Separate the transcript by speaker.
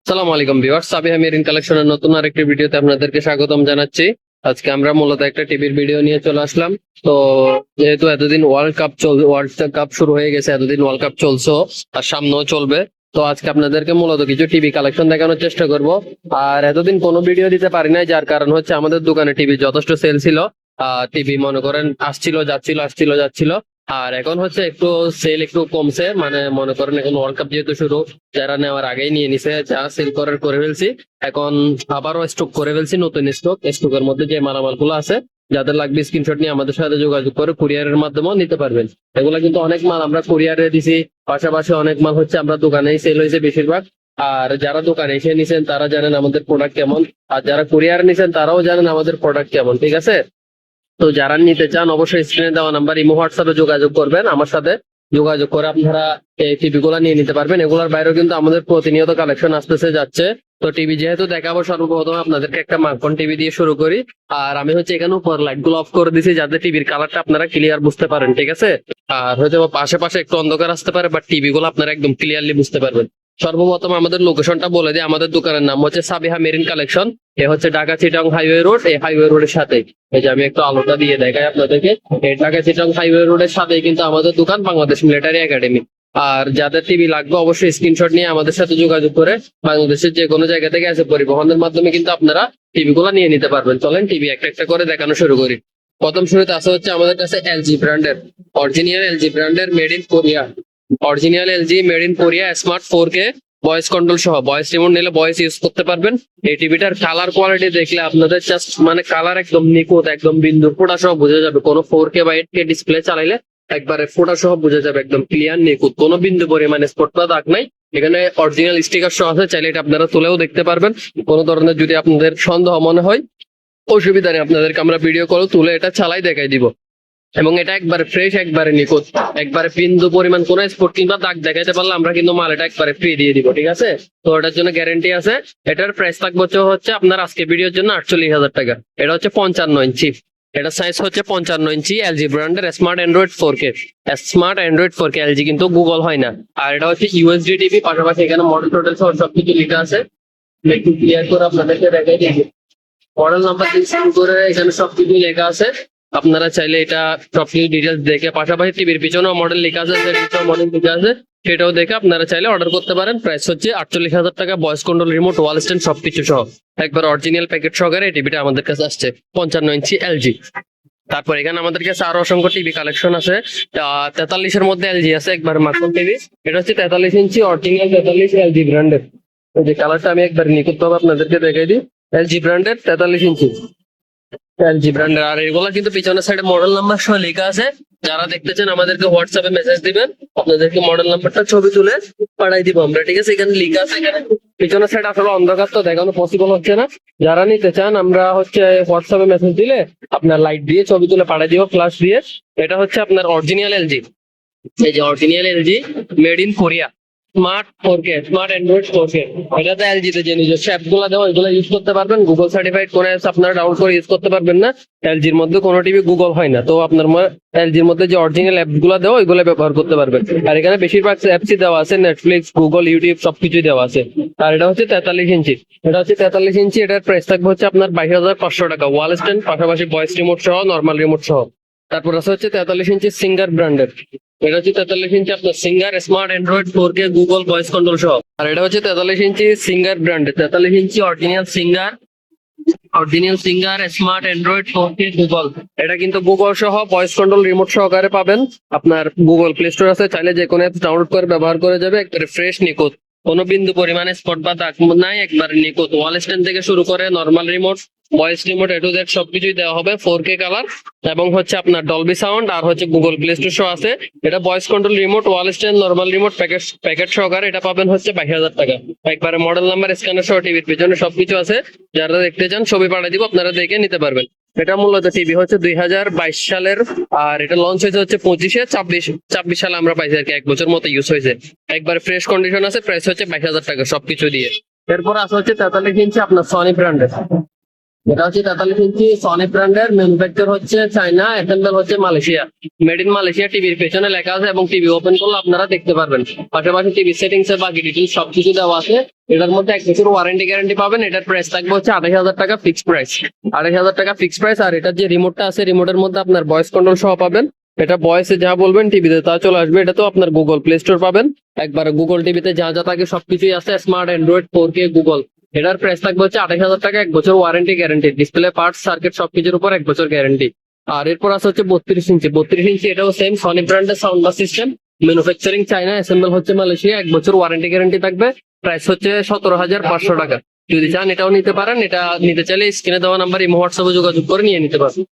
Speaker 1: সালাম আলাইকুম viewers, Sabiha marine কালেকশনের নতুন আরেকটি ভিডিওতে আপনাদেরকে স্বাগতম জানাচ্ছি। আজকে আমরা মূলত একটা টিভির ভিডিও নিয়ে চলে আসলাম। তো যেহেতু এতদিন ওয়ার্ল্ড কাপ শুরু হয়ে গেছে, এতদিন ওয়ার্ল্ড কাপ চলছে আর সামনেও চলবে। তো আজকে আপনাদেরকে মূলত কিছু টিভি কালেকশন দেখানোর চেষ্টা করব। আর এতদিন কোনো ভিডিও দিতে পারি নাই, যার কারণ হচ্ছে আমাদের দোকানে টিভি যথেষ্ট সেল ছিল। টিভি মনে করেন আসছিল যাচ্ছিল। আর এখন হচ্ছে একটু সেল একটু কমছে, মানে মনে করেন এখন ওয়ার্ল্ড কাপ যেহেতু শুরু, যারা নেওয়ার আগেই নিয়ে নিছে, যা সেল করার করে ফেলছি। এখন আবারও স্টক করে ফেলছি, নতুন স্টকের মধ্যে যে মালামাল গুলো আছে, যাদের লাগবে স্ক্রিনশট নিয়ে আমাদের সাথে যোগাযোগ করে কুরিয়ারের মাধ্যমেও নিতে পারবেন। এগুলা কিন্তু অনেক মাল আমরা কুরিয়ারে দিছি, পাশাপাশি অনেক মাল হচ্ছে আমরা দোকানেই সেল হয়েছে বেশিরভাগ। আর যারা দোকানে এসে নিছেন তারা জানেন আমাদের প্রোডাক্ট কেমন, আর যারা কুরিয়ার নিছেন তারাও জানেন আমাদের প্রোডাক্ট কেমন, ঠিক আছে। তো যারা নিতে চান অবশ্যই স্ক্রিনে দেওয়া নাম্বার ইমো হোয়াটসঅ্যাপে যোগাযোগ করবেন, আমার সাথে যোগাযোগ করে আপনারা এই টিভি গুলা নিয়ে নিতে পারবেন। এগুলোর বাইরেও কিন্তু আমাদের প্রতিনিয়ত কালেকশন আসতেছে যাচ্ছে। তো টিভি যেহেতু দেখাবো, সর্বপ্রথম আপনাদেরকে একটা মাখন টিভি দিয়ে শুরু করি। আর আমি হচ্ছে এখানে উপর লাইট গুলো অফ করে দিছি, যাতে টিভির কালারটা আপনারা ক্লিয়ার বুঝতে পারেন, ঠিক আছে। আর হয়তো পাশে পাশে একটু অন্ধকার আসতে পারে, বাট টিভি গুলো আপনারা একদম ক্লিয়ারলি বুঝতে পারবেন। সর্বপ্রথম আমাদের লোকেশনটা বলে দিই, আমাদের দোকানের নাম হচ্ছে সাবিহা মেরিন কালেকশন। এ হচ্ছে ঢাকা চিটাং হাইওয়ে রোড। এই হাইওয়ে রোডের সাথে, এই যে আমি একটু আলোটা দিয়ে দেখাই আপনাদেরকে, এই ঢাকা চিটাং হাইওয়ে রোডের সাথেই কিন্তু আমাদের দোকান, বাংলাদেশ মিলিটারি একাডেমি। আর যাদের টিভি লাগবে অবশ্যই স্ক্রিনশট নিয়ে আমাদের সাথে যোগাযোগ করে বাংলাদেশের যে কোনো জায়গা থেকে আছে পরিবহনের মাধ্যমে কিন্তু আপনারা টিভি গুলা নিয়ে নিতে পারবেন। চলেন টিভি একটা একটা করে দেখানো শুরু করি। প্রথম শুরুতে আছে হচ্ছে আমাদের কাছে এলজি ব্র্যান্ডের, অরিজিনাল এলজি ব্র্যান্ডের, made in Korea, original LG made in Korea smart 4K voice control সহ, ভয়েস রিমোট নিলে ভয়েস ইউজ করতে পারবেন। এই টিভিটার কালার কোয়ালিটি দেখলে আপনাদের জাস্ট মানে কালার একদম নিখুঁত, একদম বিন্দু ফোটা সহ বোঝা যাবে। কোনো 4K বা 8K ডিসপ্লে চালাইলে একবারে ফোটা সহ বোঝা যাবে, একদম ক্লিয়ার নিখুঁত, কোনো বিন্দু পরিমাণে স্পট বা দাগ নাই। এখানে অরিজিনাল স্টিকার সহ আছে, চাইলে এটা আপনারা তুলেও দেখতে পারবেন। কোনো ধরনের যদি আপনাদের সন্দেহ মনে হয়, অসুবিধা নেই, আপনাদেরকে আমরা ভিডিও কল তুলে এটা চালাই দেখাই দিব। এবং এটা একবারে ফ্রেশ, একবারে নিখুঁত, একবারে বিন্দু পরিমাণ কোন স্পট কিংবা দাগ দেখাইতে পারলে আমরা কিন্তু মাল এটা একবারে ফ্রি দিয়ে দিব, ঠিক আছে। তো এটার জন্য গ্যারেন্টি আছে। এটার প্রাইস থাকবে হচ্ছে আপনার আজকে ভিডিওর জন্য 48,000 টাকা। এটা হচ্ছে 55 ইঞ্চি, এটা সাইজ হচ্ছে 55 ইঞ্চি, এলজি ব্র্যান্ডের smart Android 4K, smart Android 4K LG, কিন্তু গুগল হয় না। আর এটা হচ্ছে ইউএসডি টিভি, পাশাপাশি এখানে মডেল টোটাল সহ সবকিছু লেখা আছে। একটু ক্লিয়ার করে আপনাদেরকে দেখাই দিই, মডেল নাম্বার দিয়ে শুরু করে এখানে সবকিছু লেখা আছে। আপনারা চাইলে এটা সবকিছু ডিটেলস দেখে, পাশাপাশি টিভির পিছনেও মডেল লেখা আছে, মডেল লেখা আছে, সেটাও দেখে আপনারা চাইলে অর্ডার করতে পারেন। প্রাইস হচ্ছে 48,000 টাকা, ভয়েস কন্ট্রোল, রিমোট, ওয়াল স্ট্যান্ড সবকিছু সহ, একবার অরিজিনাল প্যাকেট সহকারে এই টিভিটা আমাদের কাছে আসছে 55 ইঞ্চি এলজি। তারপর এখানে আমাদের কাছে আরো অসংখ্য টিভি কালেকশন আছে। 43-এর মধ্যে এলজি আছে, একবার মাখন টিভি। এটা হচ্ছে 43 ইঞ্চি অরিজিনাল 43 এলজি ব্র্যান্ডের। যে কালারটা আমি একবার নিখুঁত ভাবে আপনাদেরকে দেখাই দিই, এলজি ব্র্যান্ডের 43 ইঞ্চি, এলজি ব্র্যান্ডের। আর এগুলা কিন্তু পিছনের সাইডে মডেল নাম্বার সহ লেখা আছে। যারা দেখতে চান আমাদেরকে হোয়াটসঅ্যাপে মেসেজ দিবেন, আপনাদেরকে মডেল নাম্বারটা ছবি তুলে পাঠাই দিব আমরা, ঠিক আছে। এখানে লেখা আছে, এখানে পিছনের সাইড আসলে অন্ধকার তো দেখানো পসিবল হচ্ছে না। যারা নিতে চান আমরা হচ্ছে হোয়াটসঅ্যাপে মেসেজ দিলে আপনার লাইট দিয়ে ছবি তুলে পাঠাই দিব, ফ্ল্যাশ দিয়ে। এটা হচ্ছে আপনার অরিজিনাল এলজি, এই যে original LG made in Korea smart 4K, smart Android 4K। এটাতে এলজি তে যে নিজস্ব অ্যাপ গুলো দেওয়া, এগুলো ইউজ করতে পারবেন। গুগল সার্টিফাইড কোন অ্যাপস আপনারা ডাউনলোড করে ইউজ করতে পারবেন না। এলজির মধ্যে কোনো টিভি গুগল হয় না, তো আপনার এলজির মধ্যে যে অরিজিনাল অ্যাপ গুলো দেওয়া, ওইগুলো ব্যবহার করতে পারবেন। আর এখানে বেশিরভাগ অ্যাপসই দেওয়া আছে, নেটফ্লিক্স, গুগল, ইউটিউব সবকিছুই দেওয়া আছে। আর এটা হচ্ছে 43 ইঞ্চি, এটা হচ্ছে 43 ইঞ্চি। এটার প্রাইস থাকবে হচ্ছে আপনার 22,500 টাকা, ওয়াল স্ট্যান্ড, পাশাপাশি ভয়েস রিমোট সহ, নর্মাল রিমোট সহ। তারপর আছে হচ্ছে 43 ইঞ্চি সিঙ্গার ব্র্যান্ডের, এটা হচ্ছে 43 ইঞ্চি আপনার Singer smart Android 4K Google voice control সহ। আর এটা হচ্ছে 43 ইঞ্চি সিঙ্গার ব্র্যান্ডের, 43 inch original Singer, original Singer smart Android 4K Google. এটা কিন্তু গুগল সহ ভয়েস কন্ট্রোল রিমোট সহকারে পাবেন। আপনার গুগল প্লে স্টোর আছে, চাইলে যে কোনো অ্যাপ ডাউনলোড করে ব্যবহার করে যাবে, একবারে ফ্রেশ নিখুঁত, কোনো বিন্দু পরিমাণে স্পট বা দাগ নাই, একবার নিখুঁত। ওয়াল স্ট্যান্ড থেকে শুরু করে normal remote, voice remote, A to Z সবকিছুই দেওয়া হবে। 4K কালার এবং হচ্ছে আপনার ডলবি সাউন্ড, আর হচ্ছে গুগল প্লে স্টোর সহ আছে। এটা ভয়েস কন্ট্রোল রিমোট, ওয়াল স্ট্যান্ড, নর্মাল রিমোট, প্যাকেট সহকারে এটা পাবেন হচ্ছে 22,000 টাকা। একবারে মডেল নাম্বার, স্ক্যানার সহ, টিভির পিছনে সবকিছু আছে। যারা দেখতে চান ছবি পাঠিয়ে দিব, আপনারা দেখে নিতে পারবেন। এটা মূলত টিভি হচ্ছে 2022 সালের, আর এটা লঞ্চ হয়েছে হচ্ছে 25-এ, 26 সালে আমরা পাইছি আর কি, 1 বছর মতো ইউজ হয়েছে। একবার ফ্রেশ কন্ডিশন আছে, প্রাইস হচ্ছে 22,000 টাকা সবকিছু দিয়ে। এরপর আছে হচ্ছে 43 ইঞ্চি আপনার সনি ব্র্যান্ডের, এটা হচ্ছে 43 ইঞ্চি সনি ব্র্যান্ডের, ম্যানুফ্যাকচার হচ্ছে চায়না, অ্যাসেম্বল হচ্ছে মালয়েশিয়া। মেড ইন মালয়েশিয়া টিভির পেছনে লেখা আছে এবং টিভি ওপেন করলে আপনারা দেখতে পারবেন। পাশাপাশি টিভি সেটিংস এর বাকি ডিটেলস সবকিছু দেওয়া আছে। এটার মধ্যে 1 বছর ওয়ারেন্টি গ্যারান্টি পাবেন। এটার প্রাইস থাকবে হচ্ছে 28,000 টাকা ফিক্সড প্রাইস। 28,000 টাকা ফিক্সড প্রাইস। আর এটার যে রিমোটটা আছে, রিমোটের মধ্যে আপনার ভয়েস কন্ট্রোল সহ পাবেন। এটা ভয়েসে যা বলবেন টিভিতে তা চলে আসবে। এটা তো আপনার গুগল প্লে স্টোর পাবেন। একবার গুগল টিভিতে যা যা থাকে সবকিছুই আছে, স্মার্ট, অ্যান্ড্রয়েড, 4K, গুগল। এটার প্রাইস থাকবে হচ্ছে 28,000 টাকা, 1 বছর warranty guarantee, display, parts, circuit সবকিছুর উপর 1 বছর গ্যারান্টি। আর এরপর আছে হচ্ছে 32 ইঞ্চি। 32 ইঞ্চি এটাও সেম সনি ব্র্যান্ডের sound bar system, manufacturing China, assemble হচ্ছে মালয়েশিয়া, 1 বছর ওয়ারেন্টি গ্যারান্টি থাকবে। প্রাইস হচ্ছে 17,500 টাকা। যদি চান এটাও নিতে পারেন। এটা নিতে চাইলে স্ক্রিনে দেওয়া নাম্বার ইমো হোয়াটসঅ্যাপে যোগাযোগ করে নিয়ে নিতে পারবেন।